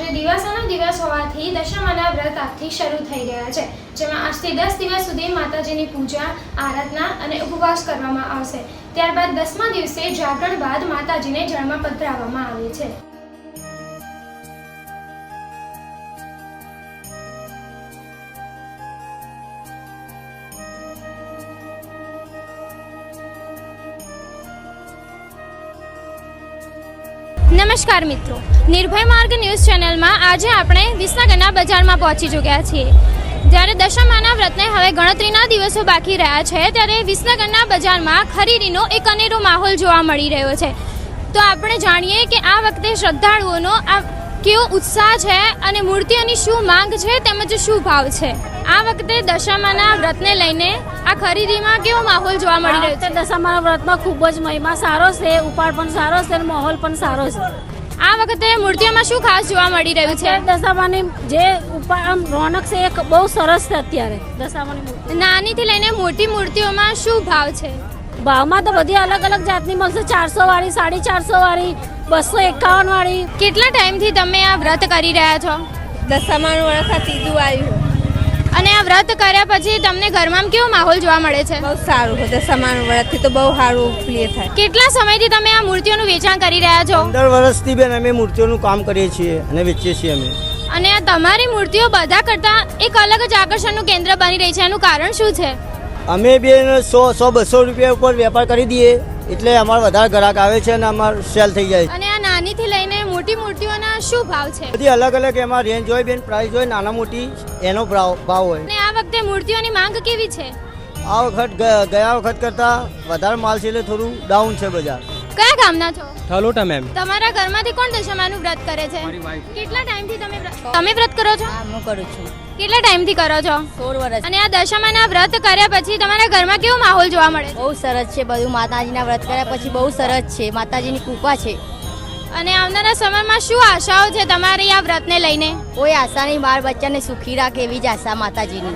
આજે દિવાસાનો દિવસ હોવાથી દશામાના વ્રત આજથી શરૂ થઈ રહ્યા છે, જેમાં આજથી 10 દિવસ સુધી માતાજીની પૂજા, આરાધના અને ઉપવાસ કરવામાં આવશે। ત્યારબાદ 10મા દિવસે જાગરણ બાદ માતાજીને જળમાં પધરાવવામાં આવે છે। नमस्कार मित्रों, निर्भय मार्ग न्यूज चैनल में आज આપણે વિસનગરના બજારમાં પહોંચી ચૂક્યા છીએ। જ્યારે દશામાના વ્રતને હવે ગણતરીના દિવસો બાકી રહ્યા છે, ત્યારે વિસનગરના બજારમાં ખરીદીનો એક અનેરો માહોલ જોવા મળી રહ્યો છે। તો આપણે જાણીએ કે આ વખતે શ્રદ્ધાળુઓનો આ કેવો ઉત્સાહ છે અને મૂર્તિઓની શું માંગ છે તેમજ શું ભાવ છે। આ વખતે દશામાના વ્રતને લઈને આ ખરીદીમાં કેવો માહોલ જોવા મળી રહ્યો છે? દશામાના વ્રતમાં ખૂબ જ મહિમા સારો છે, ઉપાડ પણ સારો છે અને માહોલ પણ સારો છે। આ વખતે મૂર્તિઓમાં શું ખાસ જોવા મળી રહ્યું છે? દશામાની જે ઉપાડ આમ રોનક છે એ બહુ સરસ છે। અત્યારે દશામાની મૂર્તિ નાનીથી લઈને મોટી મૂર્તિઓમાં શું ભાવ છે? ભાવમાં તો બધી અલગ અલગ જાતની મળશે। 400 વાળી, 450 વાળી, 251 વાળી। કેટલા ટાઈમથી તમે આ વ્રત કરી રહ્યા છો? દશામાનું વ્રત આ ત્રીજું આવ્યું અને આ વ્રત કર્યા પછી તમને ઘરમાં કેવો માહોલ જોવા મળે છે? બહુ સારું છે। દશામાનું વ્રતથી તો બહુ સારું પ્રિય થાય। કેટલા સમયથી તમે આ મૂર્તિઓનું વેચાણ કરી રહ્યા છો? 15 વર્ષથી બેન અમે મૂર્તિઓનું કામ કરીએ છીએ અને વેચીએ છીએ અમે। અને આ તમારી મૂર્તિઓ બધા કરતા એક અલગ જ આકર્ષણનું કેન્દ્ર બની રહી છે, એનું કારણ શું છે? અમે બેન 100-200 રૂપિયા ઉપર વેપાર કરી દઈએ એટલે અમારે વધારે ગ્રાહક આવે છે અને અમારે સેલ થઈ જાય છે। અને આ નાનીથી લઈને મોટી મૂર્તિઓના શું ભાવ છે? બધી અલગ અલગ એમાં રેન્જ હોય બેન, પ્રાઇસ હોય, નાના મોટી એનો ભાવ હોય। અને આ વખતે મૂર્તિઓની માંગ કેવી છે? આ વખત ગયા વખત કરતાં વધારે માલ છે એટલે થોડું ડાઉન છે બજાર। કયા ગામના છો? થલોટા મેમ। તમારા ઘરમાંથી કોણ દશામાનું વ્રત કરે છે? કેટલા ટાઈમથી તમે વ્રત કરો છો? હું કરું છું કેટલા ટાઈમથી કરો છો? 16 વર્ષ। અને આ દશામાના વ્રત કર્યા પછી તમારા ઘરમાં કેવો માહોલ જોવા મળે છે? બહુ સરસ છે બધું। માતાજીના વ્રત કર્યા પછી બહુ સરસ છે, માતાજીની કૃપા છે। અને આવનારા સમયમાં શું આશાઓ છે તમારી આ વ્રતને લઈને? કોઈ આશા નહીં, બાળ બચ્ચાને સુખી રાખે એવી જ આશા માતાજીની।